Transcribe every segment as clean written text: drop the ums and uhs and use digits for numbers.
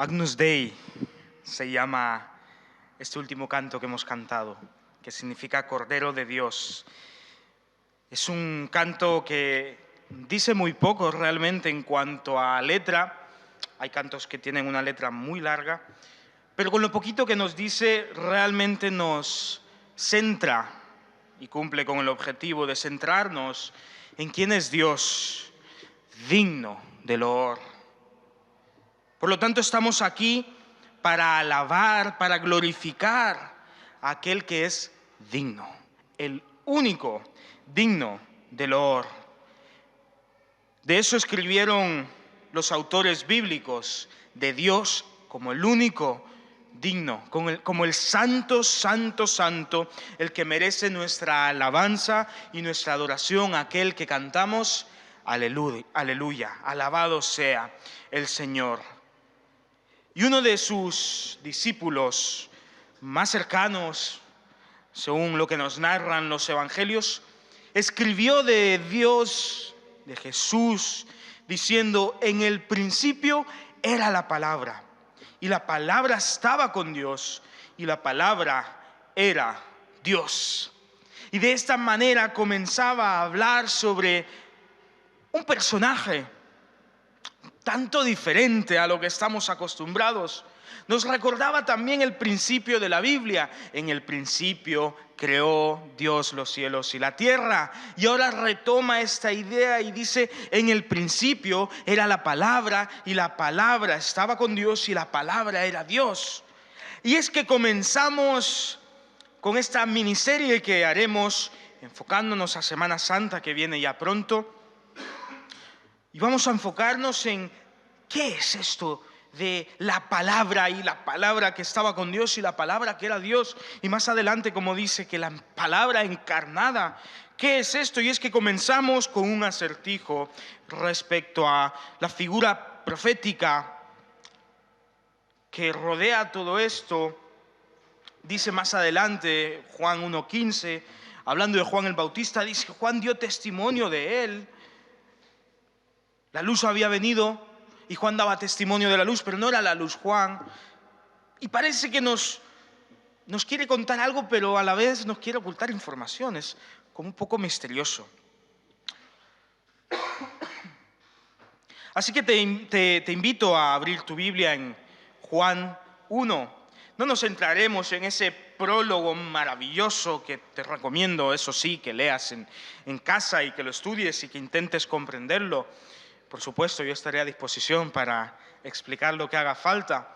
Agnus Dei se llama este último canto que hemos cantado, que significa Cordero de Dios. Es un canto que dice muy poco realmente en cuanto a letra. Hay cantos que tienen una letra muy larga, pero con lo poquito que nos dice realmente nos centra y cumple con el objetivo de centrarnos en quién es Dios, digno de loor. Por lo tanto, estamos aquí para alabar, para glorificar a aquel que es digno, el único digno de loor. De eso escribieron los autores bíblicos, de Dios como el único digno, como el santo, santo, santo, el que merece nuestra alabanza y nuestra adoración, aquel que cantamos, aleluya, aleluya, alabado sea el Señor. Y uno de sus discípulos más cercanos, según lo que nos narran los evangelios, escribió de Dios, de Jesús, diciendo: en el principio era la palabra, y la palabra estaba con Dios, y la palabra era Dios. Y de esta manera comenzaba a hablar sobre un personaje tanto diferente a lo que estamos acostumbrados. Nos recordaba también el principio de la Biblia. En el principio creó Dios los cielos y la tierra. Y ahora retoma esta idea y dice: en el principio era la palabra, y la palabra estaba con Dios, y la palabra era Dios. Y es que comenzamos con esta miniserie que haremos enfocándonos a Semana Santa, que viene ya pronto. Y vamos a enfocarnos en qué es esto de la palabra, y la palabra que estaba con Dios y la palabra que era Dios. Y más adelante, como dice, que la palabra encarnada. ¿Qué es esto? Y es que comenzamos con un acertijo respecto a la figura profética que rodea todo esto. Dice más adelante, Juan 1:15, hablando de Juan el Bautista, dice que Juan dio testimonio de él. La luz había venido y Juan daba testimonio de la luz, pero no era la luz Juan. Y parece que nos quiere contar algo, pero a la vez nos quiere ocultar informaciones, como un poco misterioso. Así que te invito a abrir tu Biblia en Juan 1. No nos centraremos en ese prólogo maravilloso que te recomiendo, eso sí, que leas en casa y que lo estudies y que intentes comprenderlo. Por supuesto, yo estaré a disposición para explicar lo que haga falta.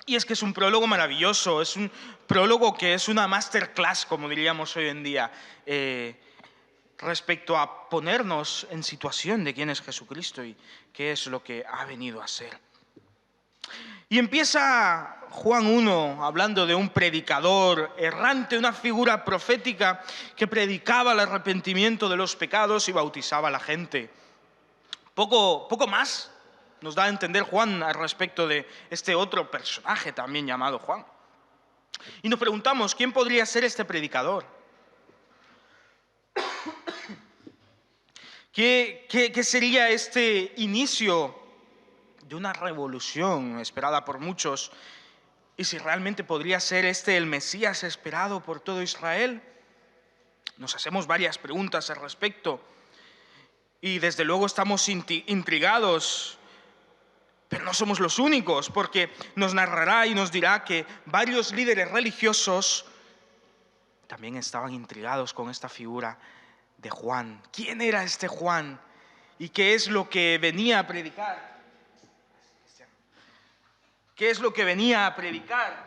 Y es que es un prólogo maravilloso, es un prólogo que es una masterclass, como diríamos hoy en día, respecto a ponernos en situación de quién es Jesucristo y qué es lo que ha venido a ser. Y empieza Juan 1 hablando de un predicador errante, una figura profética que predicaba el arrepentimiento de los pecados y bautizaba a la gente. Poco más nos da a entender Juan al respecto de este otro personaje también llamado Juan. Y nos preguntamos, ¿quién podría ser este predicador? ¿Qué sería este inicio de una revolución esperada por muchos? ¿Y si realmente podría ser este el Mesías esperado por todo Israel? Nos hacemos varias preguntas al respecto. Y desde luego estamos intrigados, pero no somos los únicos, porque nos narrará y nos dirá que varios líderes religiosos también estaban intrigados con esta figura de Juan. ¿Quién era este Juan? ¿Y qué es lo que venía a predicar? ¿Qué es lo que venía a predicar?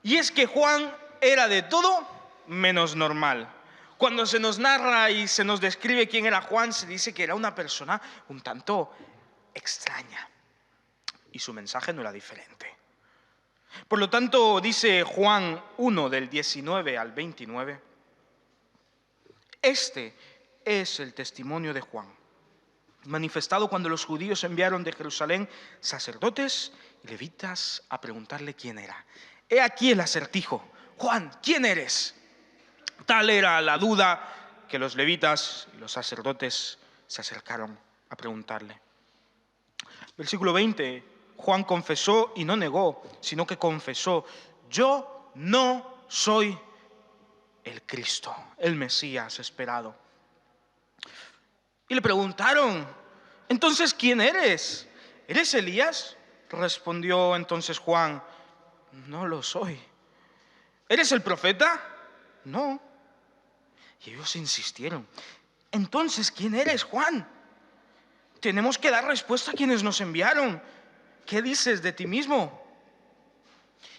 Y es que Juan era de todo menos normal. Cuando se nos narra y se nos describe quién era Juan, se dice que era una persona un tanto extraña. Y su mensaje no era diferente. Por lo tanto, dice Juan 1, del 19 al 29, este es el testimonio de Juan, manifestado cuando los judíos enviaron de Jerusalén sacerdotes y levitas a preguntarle quién era. He aquí el acertijo: Juan, ¿quién eres? Tal era la duda que los levitas y los sacerdotes se acercaron a preguntarle. Versículo 20, Juan confesó y no negó, sino que confesó: yo no soy el Cristo, el Mesías esperado. Y le preguntaron: entonces, ¿quién eres? ¿Eres Elías? Respondió entonces Juan: no lo soy. ¿Eres el profeta? No. Y ellos insistieron: entonces, ¿quién eres, Juan? Tenemos que dar respuesta a quienes nos enviaron. ¿Qué dices de ti mismo?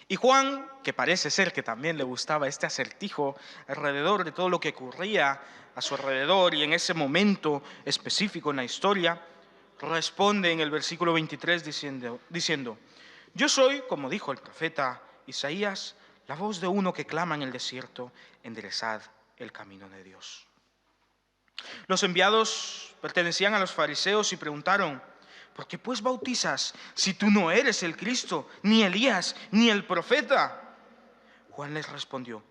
Y Juan, que parece ser que también le gustaba este acertijo alrededor de todo lo que ocurría a su alrededor y en ese momento específico en la historia, responde en el versículo 23 diciendo: yo soy, como dijo el profeta Isaías, la voz de uno que clama en el desierto: enderezad el camino de Dios. Los enviados pertenecían a los fariseos y preguntaron: ¿por qué pues bautizas si tú no eres el Cristo, ni Elías, ni el profeta? Juan les respondió: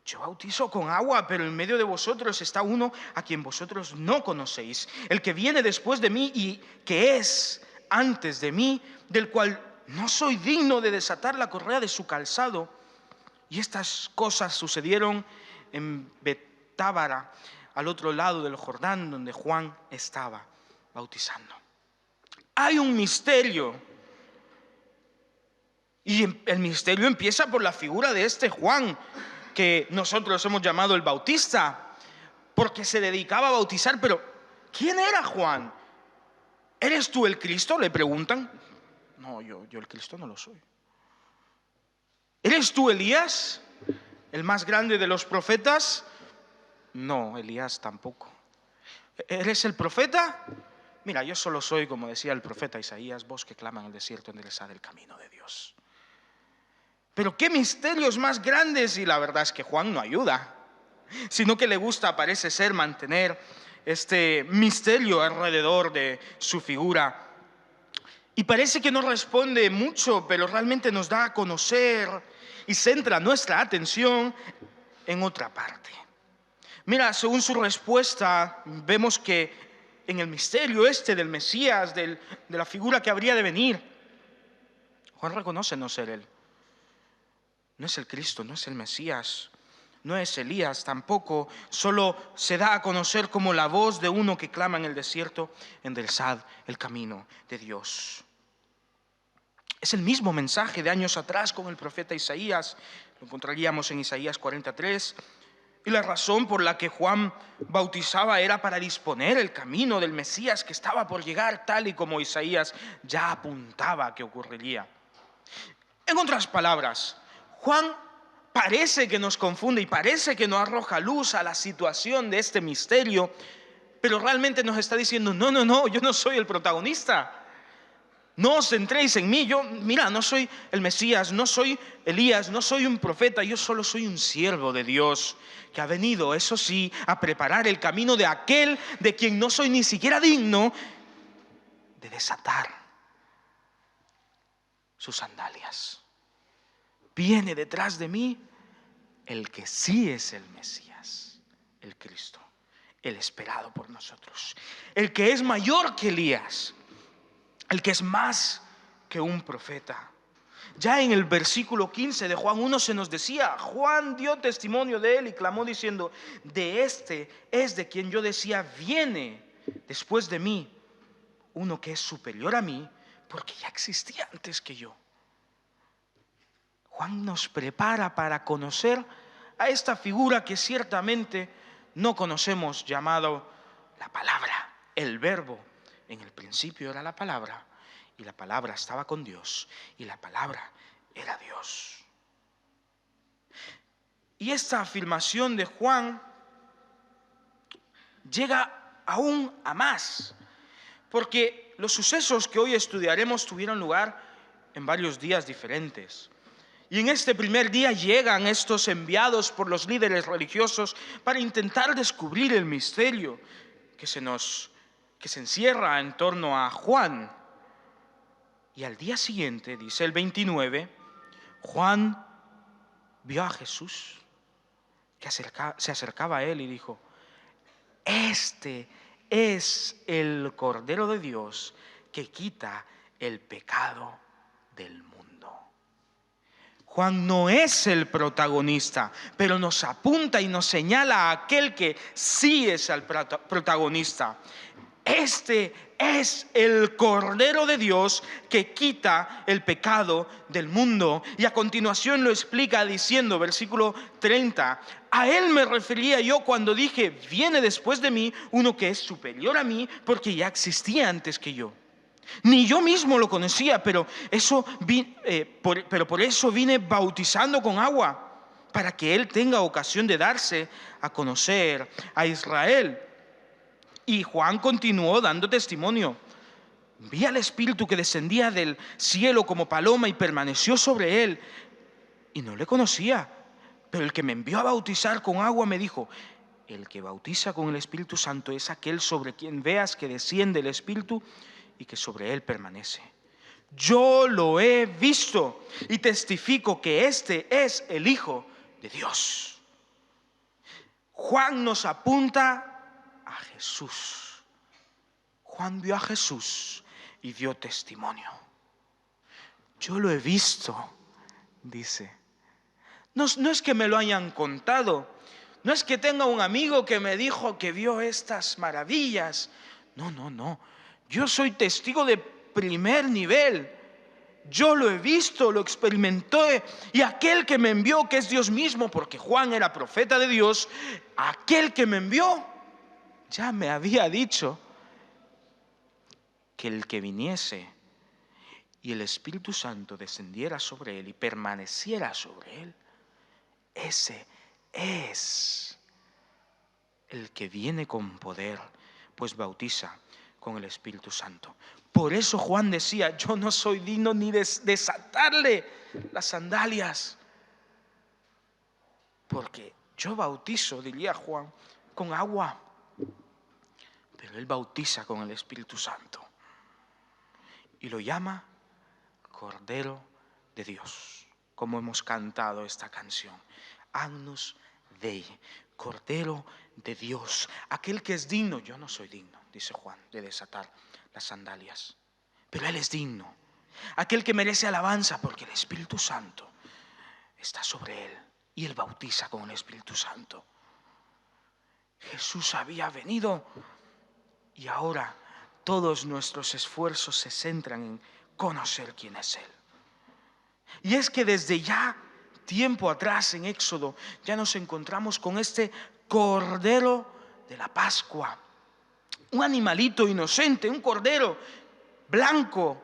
yo bautizo con agua, pero en medio de vosotros está uno a quien vosotros no conocéis, el que viene después de mí y que es antes de mí, del cual no soy digno de desatar la correa de su calzado. Y estas cosas sucedieron en Betábara, al otro lado del Jordán, donde Juan estaba bautizando. Hay un misterio, y el misterio empieza por la figura de este Juan, que nosotros hemos llamado el Bautista, porque se dedicaba a bautizar. Pero ¿quién era Juan? ¿Eres tú el Cristo?, le preguntan. No, yo el Cristo no lo soy. ¿Eres tú Elías, el más grande de los profetas? No, Elías tampoco. ¿Eres el profeta? Mira, yo solo soy, como decía el profeta Isaías, voz que clama en el desierto: enderezad el camino de Dios. Pero qué misterios más grandes. Y la verdad es que Juan no ayuda, sino que le gusta, parece ser, mantener este misterio alrededor de su figura. Y parece que no responde mucho, pero realmente nos da a conocer y centra nuestra atención en otra parte. Mira, según su respuesta, vemos que en el misterio del Mesías, de la figura que habría de venir, Juan reconoce no ser él. No es el Cristo, no es el Mesías, no es Elías tampoco. Solo se da a conocer como la voz de uno que clama en el desierto: enderezad el camino de Dios. Es el mismo mensaje de años atrás con el profeta Isaías. Lo encontraríamos en Isaías 43. Y la razón por la que Juan bautizaba era para disponer el camino del Mesías que estaba por llegar, tal y como Isaías ya apuntaba que ocurriría. En otras palabras, Juan parece que nos confunde y parece que nos arroja luz a la situación de este misterio, pero realmente nos está diciendo: no, yo no soy el protagonista. No os centréis en mí. Mira, no soy el Mesías, no soy Elías, no soy un profeta. Yo solo soy un siervo de Dios que ha venido, eso sí, a preparar el camino de aquel de quien no soy ni siquiera digno de desatar sus sandalias. Viene detrás de mí el que sí es el Mesías, el Cristo, el esperado por nosotros, el que es mayor que Elías, el que es más que un profeta. Ya en el versículo 15 de Juan 1 se nos decía: Juan dio testimonio de él y clamó diciendo: de este es de quien yo decía: viene después de mí uno que es superior a mí, porque ya existía antes que yo. Juan nos prepara para conocer a esta figura que ciertamente no conocemos, llamado la palabra, el verbo. En el principio era la palabra, y la palabra estaba con Dios, y la palabra era Dios. Y esta afirmación de Juan llega aún a más, porque los sucesos que hoy estudiaremos tuvieron lugar en varios días diferentes. Y en este primer día llegan estos enviados por los líderes religiosos para intentar descubrir el misterio que se encierra en torno a Juan. Y al día siguiente, dice el 29, Juan vio a Jesús que se acercaba a él y dijo: este es el Cordero de Dios que quita el pecado Juan no es el protagonista, pero nos apunta y nos señala a aquel que sí es el protagonista. Este es el Cordero de Dios que quita el pecado del mundo. Y a continuación lo explica diciendo, versículo 30, a él me refería yo cuando dije, viene después de mí uno que es superior a mí, porque ya existía antes que yo. Ni yo mismo lo conocía, pero por eso vine bautizando con agua, para que él tenga ocasión de darse a conocer a Israel. Y Juan continuó dando testimonio. Vi al Espíritu que descendía del cielo como paloma y permaneció sobre él. Y no le conocía, pero el que me envió a bautizar con agua me dijo, el que bautiza con el Espíritu Santo es aquel sobre quien veas que desciende el Espíritu y que sobre él permanece. Yo lo he visto y testifico que este es el Hijo de Dios. Juan nos apunta a Jesús. Juan vio a Jesús y dio testimonio. Yo lo he visto, dice. No es que me lo hayan contado, no es que tenga un amigo que me dijo que vio estas maravillas. No. Yo soy testigo de primer nivel. Yo lo he visto, lo experimenté, y aquel que me envió, que es Dios mismo, porque Juan era profeta de Dios, aquel que me envió ya me había dicho que el que viniese y el Espíritu Santo descendiera sobre él y permaneciera sobre él, ese es el que viene con poder, pues bautiza con el Espíritu Santo. Por eso Juan decía, yo no soy digno ni de desatarle las sandalias, porque yo bautizo, diría Juan, con agua, pero él bautiza con el Espíritu Santo y lo llama Cordero de Dios, como hemos cantado esta canción. Agnus Dei, Cordero de Dios, aquel que es digno. Yo no soy digno, dice Juan, de desatar las sandalias, pero él es digno, aquel que merece alabanza, porque el Espíritu Santo está sobre él y él bautiza con el Espíritu Santo. Jesús había venido y ahora todos nuestros esfuerzos se centran en conocer quién es Él. Y es que desde ya tiempo atrás en Éxodo ya nos encontramos con este Cordero de la Pascua, un animalito inocente, un cordero blanco,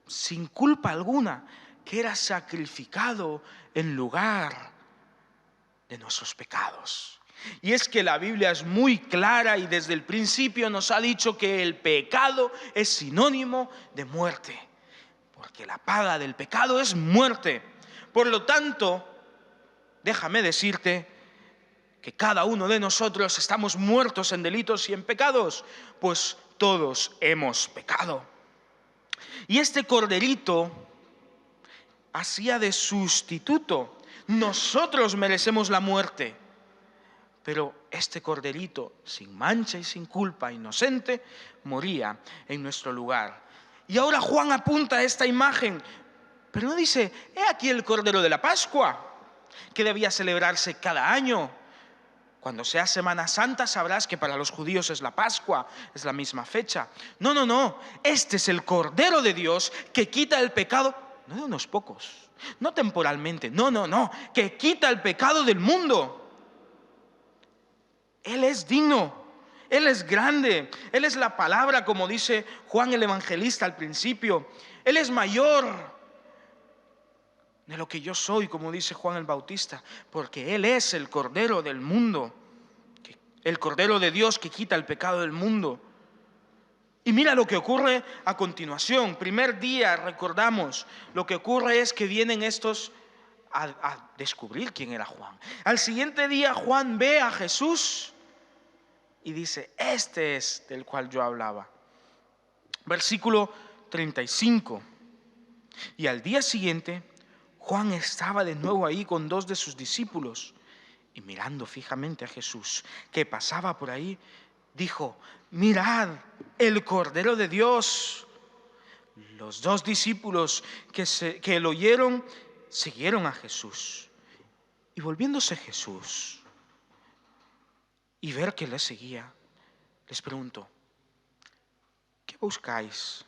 sin culpa alguna, que era sacrificado en lugar de nuestros pecados. Y es que la Biblia es muy clara y desde el principio nos ha dicho que el pecado es sinónimo de muerte, porque la paga del pecado es muerte. Por lo tanto, déjame decirte que cada uno de nosotros estamos muertos en delitos y en pecados, pues todos hemos pecado. Y este corderito hacía de sustituto. Nosotros merecemos la muerte, pero este corderito, sin mancha y sin culpa, inocente, moría en nuestro lugar. Y ahora Juan apunta a esta imagen, pero no dice, he aquí el Cordero de la Pascua, que debía celebrarse cada año. Cuando sea Semana Santa sabrás que para los judíos es la Pascua, es la misma fecha. No, este es el Cordero de Dios que quita el pecado, no de unos pocos, no temporalmente, no, que quita el pecado del mundo. Él es digno, Él es grande, Él es la palabra, como dice Juan el Evangelista al principio. Él es mayor de lo que yo soy, como dice Juan el Bautista, porque Él es el Cordero del mundo, el Cordero de Dios que quita el pecado del mundo. Y mira lo que ocurre a continuación. Primer día, recordamos, lo que ocurre es que vienen estos a descubrir quién era Juan. Al siguiente día Juan ve a Jesús y dice, este es del cual yo hablaba. Versículo 35. Y al día siguiente Juan estaba de nuevo ahí con 2 de sus discípulos, y mirando fijamente a Jesús que pasaba por ahí, dijo, mirad el Cordero de Dios. Los 2 discípulos que lo oyeron siguieron a Jesús. Y volviéndose Jesús y ver que les seguía, les preguntó: ¿qué buscáis?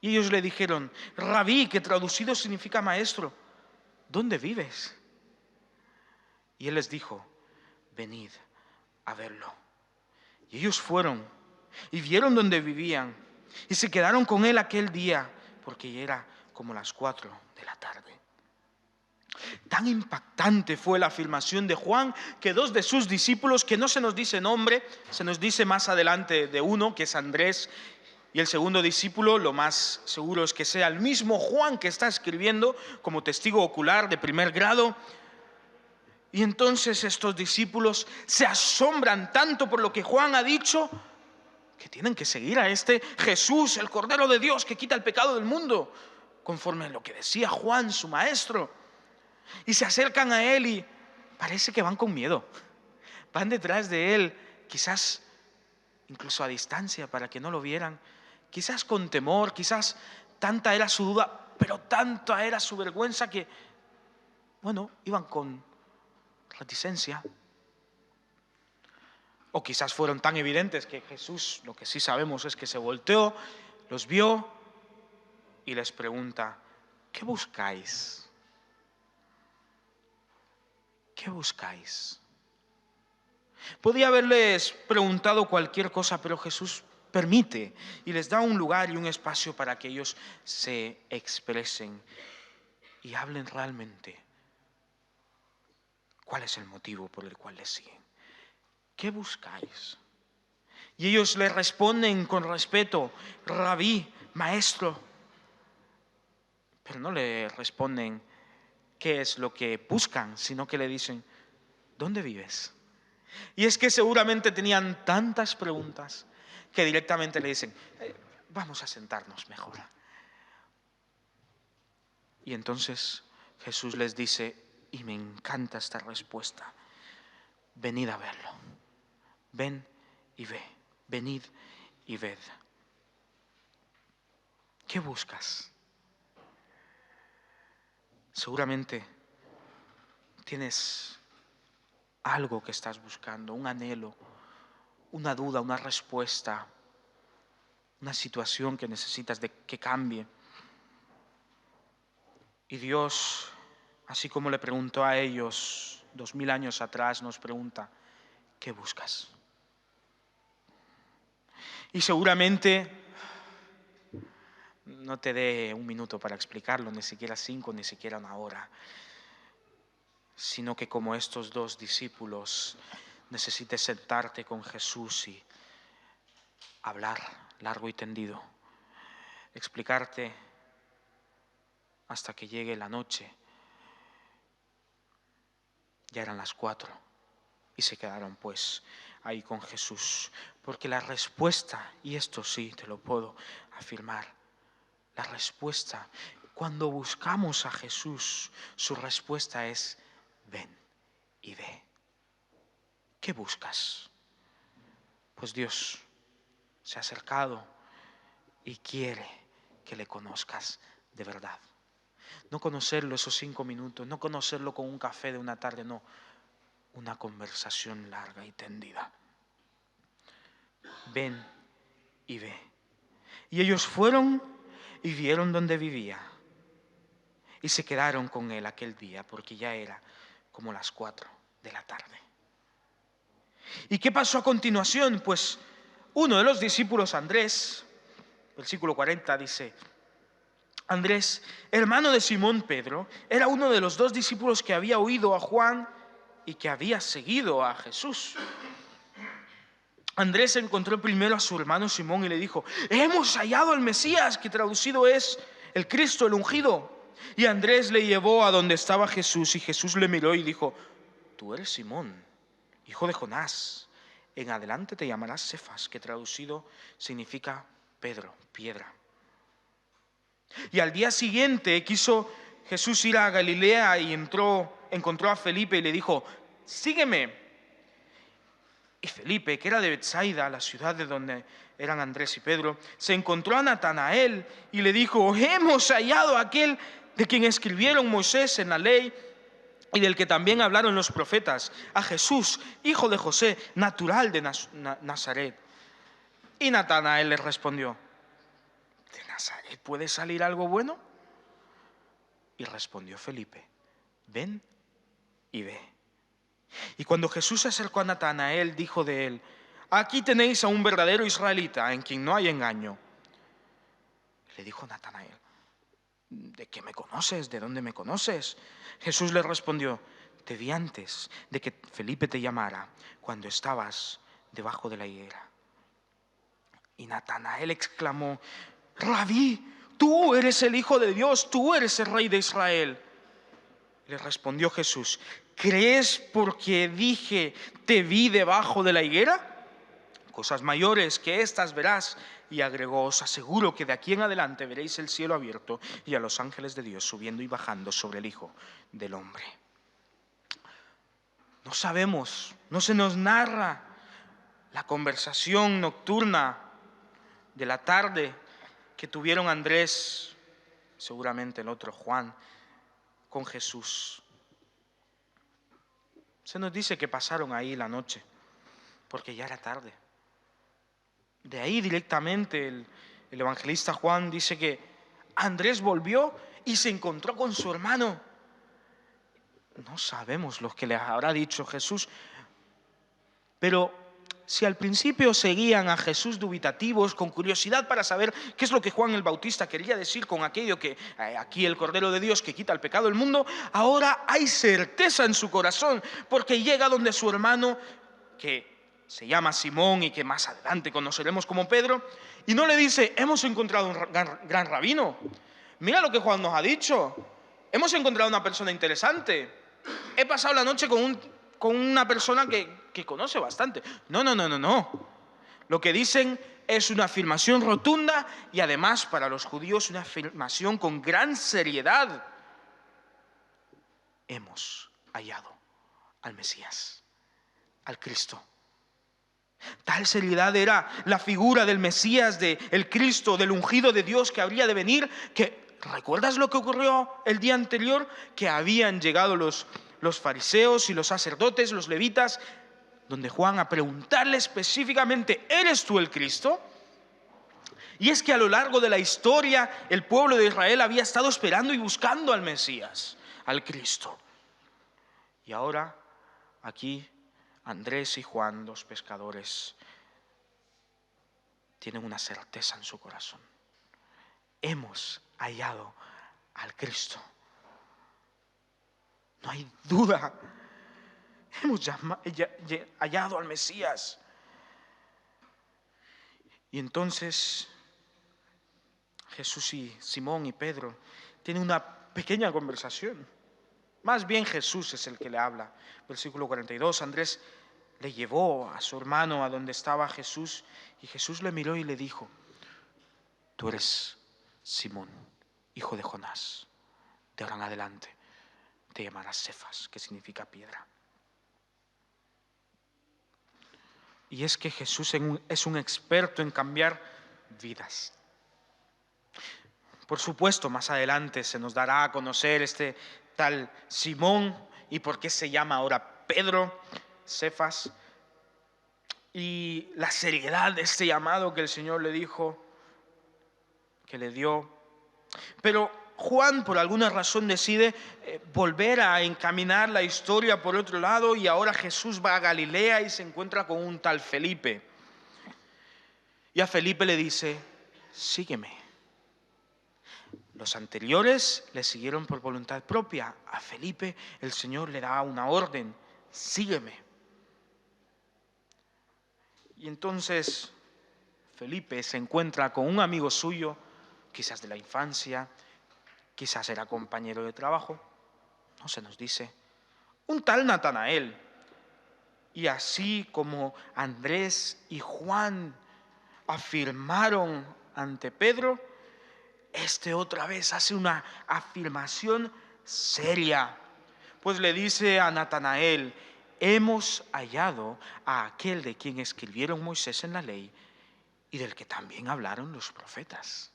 Y ellos le dijeron: Rabí, que traducido significa maestro, ¿dónde vives? Y él les dijo: venid a verlo. Y ellos fueron y vieron dónde vivían y se quedaron con él aquel día, porque ya era como las 4 de la tarde. Tan impactante fue la afirmación de Juan que 2 de sus discípulos, que no se nos dice nombre, se nos dice más adelante de uno, que es Andrés, y el segundo discípulo, lo más seguro es que sea el mismo Juan que está escribiendo como testigo ocular de primer grado. Y entonces estos discípulos se asombran tanto por lo que Juan ha dicho, que tienen que seguir a este Jesús, el Cordero de Dios que quita el pecado del mundo, conforme a lo que decía Juan, su maestro. Y se acercan a él y parece que van con miedo. Van detrás de él, quizás incluso a distancia para que no lo vieran. Quizás con temor, quizás tanta era su duda, pero tanta era su vergüenza que, iban con reticencia. O quizás fueron tan evidentes que Jesús, lo que sí sabemos es que se volteó, los vio y les pregunta: ¿qué buscáis? ¿Qué buscáis? Podía haberles preguntado cualquier cosa, pero Jesús permite y les da un lugar y un espacio para que ellos se expresen y hablen realmente cuál es el motivo por el cual les siguen. ¿Qué buscáis? Y ellos le responden con respeto: Rabí, maestro. Pero no le responden qué es lo que buscan, sino que le dicen: ¿dónde vives? Y es que seguramente tenían tantas preguntas que directamente le dicen: vamos a sentarnos mejor. Y entonces Jesús les dice, y me encanta esta respuesta: venid a verlo. Ven y ve. Venid y ved. ¿Qué buscas? Seguramente tienes algo que estás buscando, un anhelo, una duda, una respuesta, una situación que necesitas de que cambie. Y Dios, así como le preguntó a ellos 2000 años atrás, nos pregunta: ¿qué buscas? Y seguramente no te dé un minuto para explicarlo, ni siquiera 5, ni siquiera una hora, sino que como estos 2 discípulos necesites sentarte con Jesús y hablar largo y tendido, explicarte hasta que llegue la noche. Ya eran las 4 y se quedaron pues ahí con Jesús, porque la respuesta, y esto sí te lo puedo afirmar, la respuesta cuando buscamos a Jesús, su respuesta es: ven y ve. ¿Qué buscas? Pues Dios se ha acercado y quiere que le conozcas de verdad. No conocerlo esos 5 minutos, no conocerlo con un café de una tarde, no. Una conversación larga y tendida. Ven y ve. Y ellos fueron y vieron dónde vivía. Y se quedaron con él aquel día, porque ya era como las 4 de la tarde. ¿Y qué pasó a continuación? Pues uno de los discípulos, Andrés, versículo 40 dice: Andrés, hermano de Simón Pedro, era uno de los 2 discípulos que había oído a Juan y que había seguido a Jesús. Andrés encontró primero a su hermano Simón y le dijo: hemos hallado al Mesías, que traducido es el Cristo, el ungido. Y Andrés le llevó a donde estaba Jesús, y Jesús le miró y dijo: tú eres Simón, hijo de Jonás. En adelante te llamarás Cefas, que traducido significa Pedro, piedra. Y al día siguiente quiso Jesús ir a Galilea y encontró a Felipe y le dijo: sígueme. Y Felipe, que era de Betsaida, la ciudad de donde eran Andrés y Pedro, se encontró a Natanael y le dijo: hemos hallado a aquel de quien escribieron Moisés en la ley y del que también hablaron los profetas, a Jesús, hijo de José, natural de Nazaret. Y Natanael le respondió: ¿de Nazaret puede salir algo bueno? Y respondió Felipe: ven y ve. Y cuando Jesús se acercó a Natanael, dijo de él: aquí tenéis a un verdadero israelita en quien no hay engaño. Le dijo Natanael: ¿de qué me conoces? ¿De dónde me conoces? Jesús le respondió: te vi antes de que Felipe te llamara, cuando estabas debajo de la higuera. Y Natanael exclamó: Rabí, tú eres el Hijo de Dios, tú eres el Rey de Israel. Le respondió Jesús: ¿crees porque dije te vi debajo de la higuera? Cosas mayores que estas verás. Y agregó: os aseguro que de aquí en adelante veréis el cielo abierto y a los ángeles de Dios subiendo y bajando sobre el Hijo del Hombre. No sabemos, no se nos narra la conversación nocturna de la tarde que tuvieron Andrés, seguramente el otro Juan, con Jesús. Se nos dice que pasaron ahí la noche, porque ya era tarde. De ahí directamente el evangelista Juan dice que Andrés volvió y se encontró con su hermano. No sabemos lo que le habrá dicho Jesús, pero si al principio seguían a Jesús dubitativos, con curiosidad para saber qué es lo que Juan el Bautista quería decir con aquello que aquí el Cordero de Dios que quita el pecado del mundo, ahora hay certeza en su corazón, porque llega donde su hermano, que se llama Simón y que más adelante conoceremos como Pedro, y no le dice: hemos encontrado un gran rabino, mira lo que Juan nos ha dicho, hemos encontrado una persona interesante, he pasado la noche con una persona que conoce bastante. No. Lo que dicen es una afirmación rotunda y además para los judíos una afirmación con gran seriedad: hemos hallado al Mesías, al Cristo. Tal seriedad era la figura del Mesías, del Cristo, del ungido de Dios que habría de venir, que ¿recuerdas lo que ocurrió el día anterior? Que habían llegado los fariseos y los sacerdotes, los levitas, donde Juan a preguntarle específicamente: ¿eres tú el Cristo? Y es que a lo largo de la historia el pueblo de Israel había estado esperando y buscando al Mesías, al Cristo. Y ahora aquí Andrés y Juan, dos pescadores, tienen una certeza en su corazón: hemos hallado al Cristo. No hay duda, hemos hallado al Mesías. Y entonces Jesús y Simón y Pedro tienen una pequeña conversación. Más bien Jesús es el que le habla. Versículo 42, Andrés le llevó a su hermano a donde estaba Jesús y Jesús le miró y le dijo: tú eres Simón, hijo de Jonás. De ahora en adelante te llamarás Cefas, que significa piedra. Y es que Jesús es un experto en cambiar vidas. Por supuesto, más adelante se nos dará a conocer este tal Simón y por qué se llama ahora Pedro, Cefas, y la seriedad de este llamado que el Señor le dijo, que le dio. Pero Juan por alguna razón decide volver a encaminar la historia por otro lado, y ahora Jesús va a Galilea y se encuentra con un tal Felipe. Y a Felipe le dice: sígueme. Los anteriores le siguieron por voluntad propia. A Felipe el Señor le da una orden: sígueme. Y entonces Felipe se encuentra con un amigo suyo, quizás de la infancia, quizás era compañero de trabajo, no se nos dice, un tal Natanael. Y así como Andrés y Juan afirmaron ante Pedro, este otra vez hace una afirmación seria, pues le dice a Natanael: hemos hallado a aquel de quien escribieron Moisés en la ley y del que también hablaron los profetas.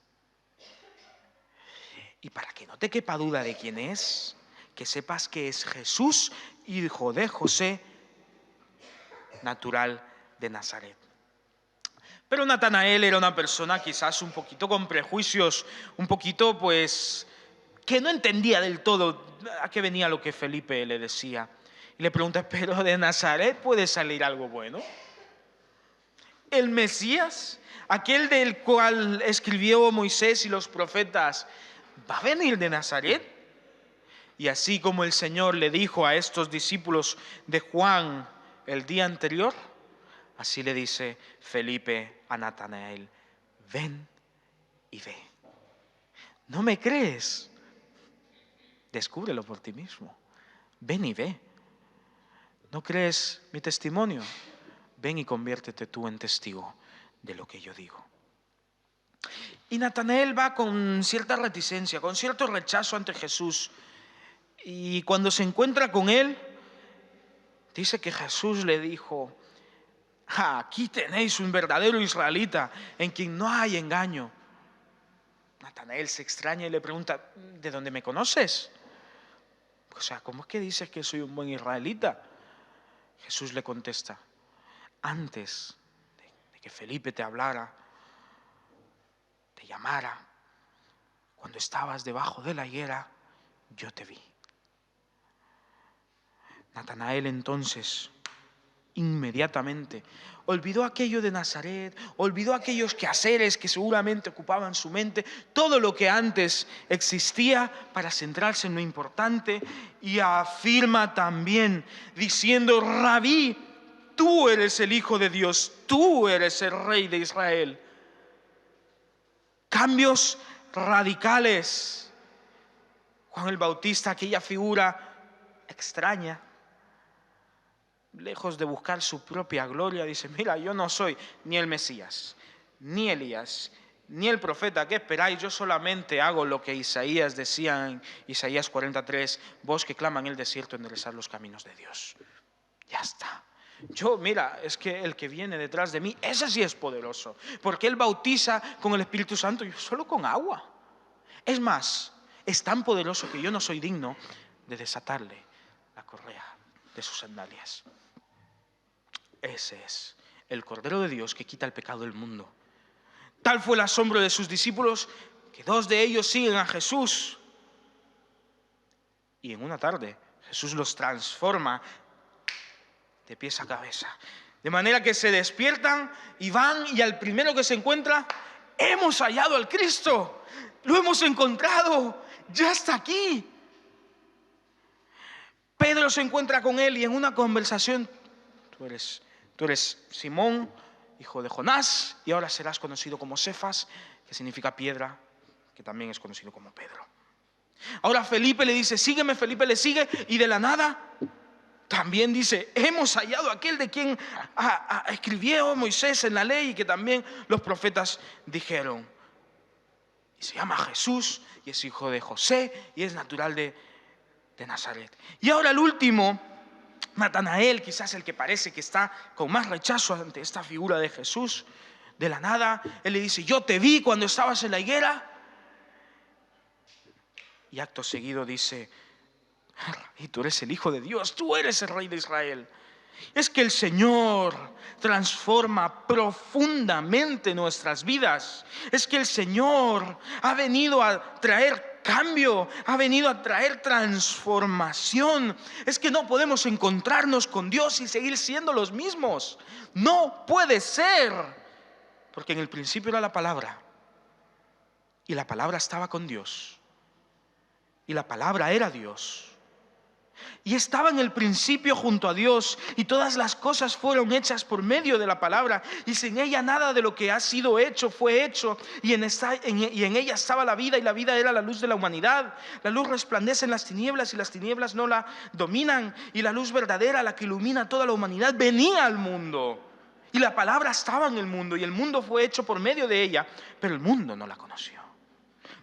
Y para que no te quepa duda de quién es, que sepas que es Jesús, hijo de José, natural de Nazaret. Pero Natanael era una persona quizás un poquito con prejuicios, un poquito pues que no entendía del todo a qué venía lo que Felipe le decía. Y le pregunta, ¿pero de Nazaret puede salir algo bueno? ¿El Mesías, aquel del cual escribió Moisés y los profetas, va a venir de Nazaret? Y así como el Señor le dijo a estos discípulos de Juan el día anterior, así le dice Felipe a Natanael, ven y ve. ¿No me crees? Descúbrelo por ti mismo. Ven y ve. ¿No crees mi testimonio? Ven y conviértete tú en testigo de lo que yo digo. Y Natanael va con cierta reticencia, con cierto rechazo ante Jesús. Y cuando se encuentra con él, dice que Jesús le dijo, aquí tenéis un verdadero israelita en quien no hay engaño. Natanael se extraña y le pregunta, ¿de dónde me conoces? O sea, ¿cómo es que dices que soy un buen israelita? Jesús le contesta, antes de que Felipe te hablara, te llamara, cuando estabas debajo de la higuera, yo te vi. Natanael entonces, inmediatamente, olvidó aquello de Nazaret, olvidó aquellos quehaceres que seguramente ocupaban su mente, todo lo que antes existía para centrarse en lo importante, y afirma también diciendo, Rabí, tú eres el Hijo de Dios, tú eres el Rey de Israel. Cambios radicales. Juan el Bautista, aquella figura extraña, lejos de buscar su propia gloria, dice, mira, yo no soy ni el Mesías, ni Elías, ni el profeta que esperáis, yo solamente hago lo que Isaías decía en Isaías 43, voz que clama en el desierto, enderezar los caminos de Dios. Ya está. Yo, mira, es que el que viene detrás de mí, ese sí es poderoso, porque él bautiza con el Espíritu Santo, yo solo con agua. Es más, es tan poderoso que yo no soy digno de desatarle la correa de sus sandalias. Ese es el Cordero de Dios que quita el pecado del mundo. Tal fue el asombro de sus discípulos que 2 de ellos siguen a Jesús. Y en una tarde Jesús los transforma de pies a cabeza. De manera que se despiertan y van, y al primero que se encuentra, hemos hallado al Cristo, lo hemos encontrado, ya está aquí. Pedro se encuentra con él y en una conversación, tú eres Simón, hijo de Jonás, y ahora serás conocido como Cefas, que significa piedra, que también es conocido como Pedro. Ahora Felipe le dice, sígueme, Felipe le sigue, y de la nada también dice, hemos hallado aquel de quien escribió Moisés en la ley y que también los profetas dijeron. Y se llama Jesús, y es hijo de José, y es natural de Nazaret. Y ahora el último, Natanael, quizás el que parece que está con más rechazo ante esta figura de Jesús, de la nada, él le dice, yo te vi cuando estabas en la higuera. Y acto seguido dice, y tú eres el Hijo de Dios, tú eres el Rey de Israel. Es que el Señor transforma profundamente nuestras vidas. Es que el Señor ha venido a traer cambio, ha venido a traer transformación. Es que no podemos encontrarnos con Dios y seguir siendo los mismos. No puede ser, porque en el principio era la palabra, y la palabra estaba con Dios, y la palabra era Dios. Y estaba en el principio junto a Dios, y todas las cosas fueron hechas por medio de la palabra, y sin ella nada de lo que ha sido hecho fue hecho, y en ella estaba la vida, y la vida era la luz de la humanidad. La luz resplandece en las tinieblas, y las tinieblas no la dominan, y la luz verdadera, la que ilumina toda la humanidad, venía al mundo, y la palabra estaba en el mundo, y el mundo fue hecho por medio de ella, pero el mundo no la conoció.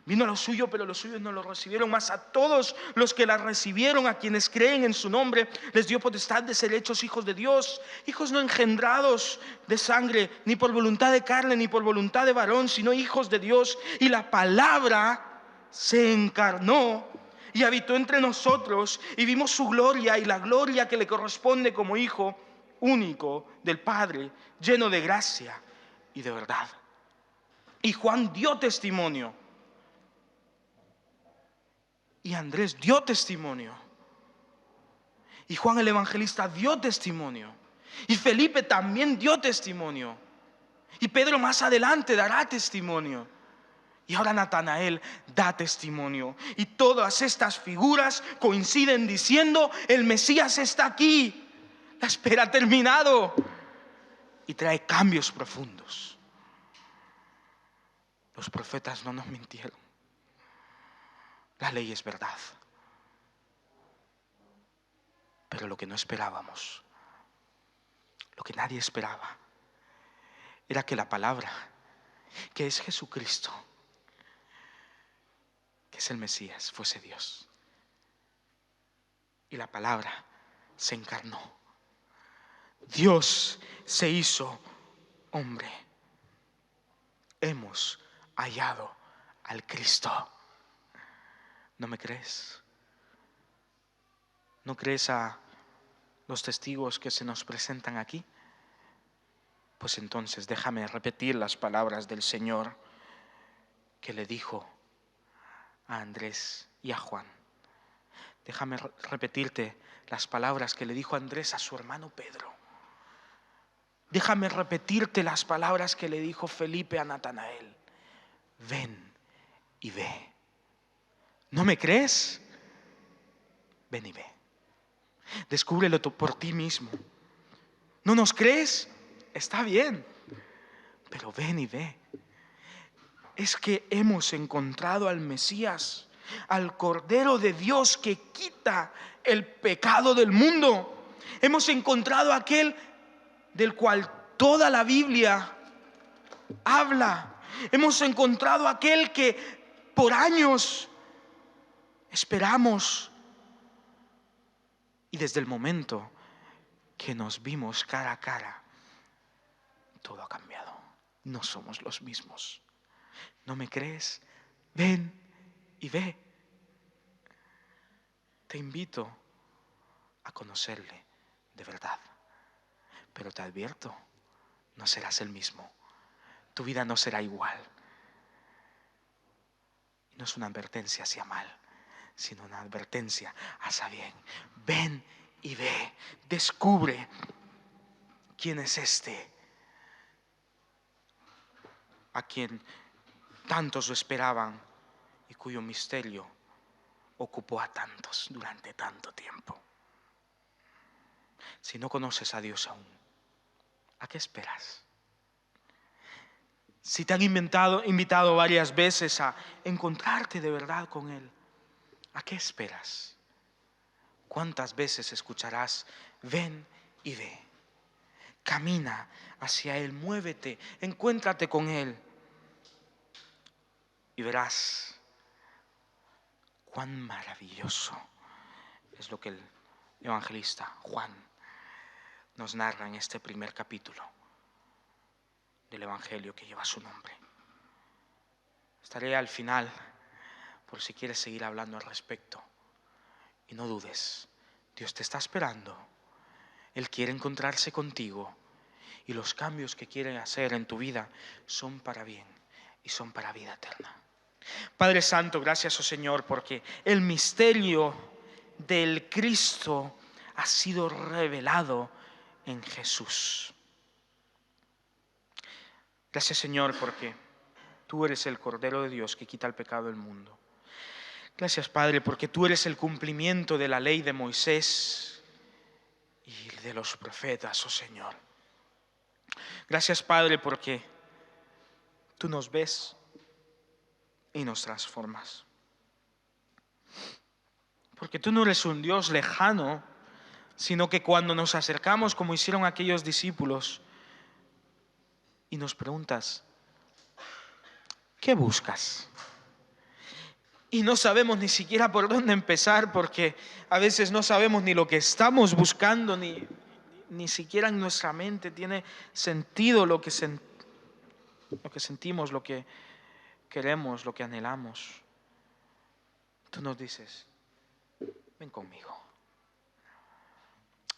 Vino a lo suyo, pero los suyos no lo recibieron. Mas a todos los que la recibieron, a quienes creen en su nombre, les dio potestad de ser hechos hijos de Dios. Hijos no engendrados de sangre, ni por voluntad de carne, ni por voluntad de varón, sino hijos de Dios. Y la palabra se encarnó y habitó entre nosotros y vimos su gloria y la gloria que le corresponde como Hijo único del Padre, lleno de gracia y de verdad. Y Juan dio testimonio. Y Andrés dio testimonio. Y Juan el Evangelista dio testimonio. Y Felipe también dio testimonio. Y Pedro más adelante dará testimonio. Y ahora Natanael da testimonio. Y todas estas figuras coinciden diciendo: el Mesías está aquí. La espera ha terminado. Y trae cambios profundos. Los profetas no nos mintieron. La ley es verdad. Pero lo que no esperábamos, lo que nadie esperaba, era que la palabra, que es Jesucristo, que es el Mesías, fuese Dios. Y la palabra se encarnó. Dios se hizo hombre. Hemos hallado al Cristo. ¿No me crees? ¿No crees a los testigos que se nos presentan aquí? Pues entonces déjame repetir las palabras del Señor que le dijo a Andrés y a Juan. Déjame repetirte las palabras que le dijo Andrés a su hermano Pedro. Déjame repetirte las palabras que le dijo Felipe a Natanael. Ven y ve. ¿No me crees? Ven y ve. Descúbrelo por ti mismo. ¿No nos crees? Está bien, pero ven y ve. Es que hemos encontrado al Mesías, al Cordero de Dios que quita el pecado del mundo. Hemos encontrado a aquel del cual toda la Biblia habla. Hemos encontrado a aquel que por años esperamos. Y desde el momento que nos vimos cara a cara, todo ha cambiado. No somos los mismos. ¿No me crees? Ven y ve. Te invito a conocerle de verdad. Pero te advierto, no serás el mismo. Tu vida no será igual. Y no es una advertencia hacia mal, sino una advertencia hacia bien. Ven y ve. Descubre quién es este a quien tantos lo esperaban y cuyo misterio ocupó a tantos durante tanto tiempo. Si no conoces a Dios aún, ¿a qué esperas? Si te han invitado varias veces a encontrarte de verdad con Él, ¿a qué esperas? ¿Cuántas veces escucharás: ven y ve? Camina hacia Él, muévete, encuéntrate con Él. Y verás cuán maravilloso es lo que el evangelista Juan nos narra en este primer capítulo del evangelio que lleva su nombre. Estaré al final por si quieres seguir hablando al respecto. Y no dudes, Dios te está esperando. Él quiere encontrarse contigo y los cambios que quiere hacer en tu vida son para bien y son para vida eterna. Padre Santo, gracias, oh Señor, porque el misterio del Cristo ha sido revelado en Jesús. Gracias, Señor, porque tú eres el Cordero de Dios que quita el pecado del mundo. Gracias, Padre, porque tú eres el cumplimiento de la ley de Moisés y de los profetas, oh Señor. Gracias, Padre, porque tú nos ves y nos transformas. Porque tú no eres un Dios lejano, sino que cuando nos acercamos, como hicieron aquellos discípulos, y nos preguntas: ¿qué buscas? Y no sabemos ni siquiera por dónde empezar, porque a veces no sabemos ni lo que estamos buscando, ni siquiera en nuestra mente tiene sentido lo que sentimos, lo que queremos, lo que anhelamos. Tú nos dices, ven conmigo.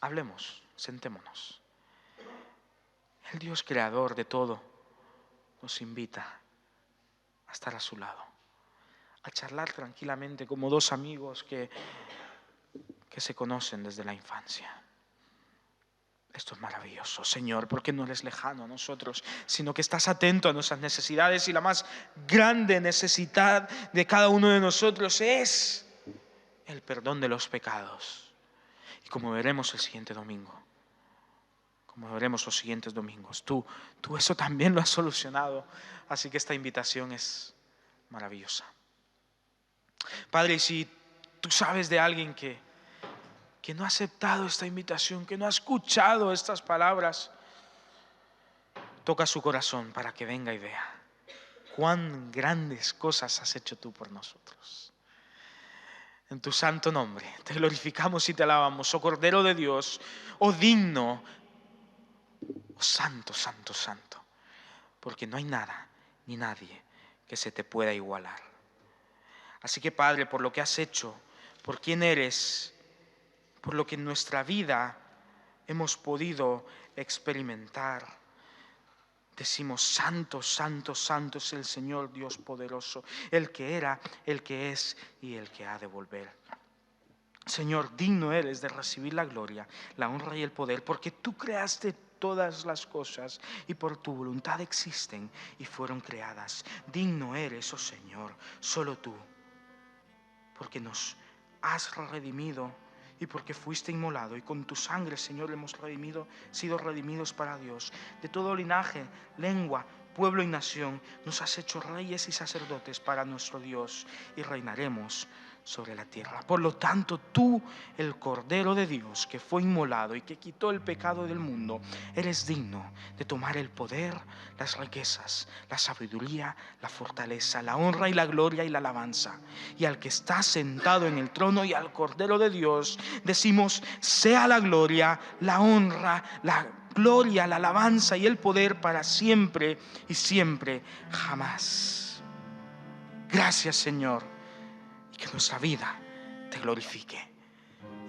Hablemos, sentémonos. El Dios creador de todo nos invita a estar a su lado, a charlar tranquilamente como dos amigos que se conocen desde la infancia. Esto es maravilloso, Señor, porque no eres lejano a nosotros, sino que estás atento a nuestras necesidades, y la más grande necesidad de cada uno de nosotros es el perdón de los pecados. Y como veremos el siguiente domingo, como veremos los siguientes domingos, tú eso también lo has solucionado. Así que esta invitación es maravillosa. Padre, y si tú sabes de alguien que no ha aceptado esta invitación, que no ha escuchado estas palabras, toca su corazón para que venga y vea cuán grandes cosas has hecho tú por nosotros. En tu santo nombre te glorificamos y te alabamos, oh Cordero de Dios, oh digno, oh santo, santo, santo, porque no hay nada ni nadie que se te pueda igualar. Así que, Padre, por lo que has hecho, por quién eres, por lo que en nuestra vida hemos podido experimentar, decimos: santo, santo, santo es el Señor Dios poderoso, el que era, el que es y el que ha de volver. Señor, digno eres de recibir la gloria, la honra y el poder, porque tú creaste todas las cosas y por tu voluntad existen y fueron creadas. Digno eres, oh Señor, solo tú, porque nos has redimido y porque fuiste inmolado, y con tu sangre, Señor, hemos sido redimidos para Dios. De todo linaje, lengua, pueblo y nación, nos has hecho reyes y sacerdotes para nuestro Dios, y reinaremos sobre la tierra. Por lo tanto, tú, el Cordero de Dios, que fue inmolado y que quitó el pecado del mundo, eres digno de tomar el poder, las riquezas, la sabiduría, la fortaleza, la honra y la gloria y la alabanza. Y al que está sentado en el trono y al Cordero de Dios decimos: sea la gloria, la honra, la gloria, la alabanza y el poder para siempre y siempre, jamás. Gracias, Señor, y que nuestra vida te glorifique.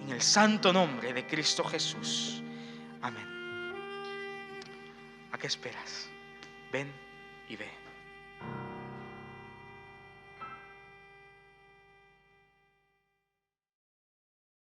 En el santo nombre de Cristo Jesús. Amén. ¿A qué esperas? Ven y ve.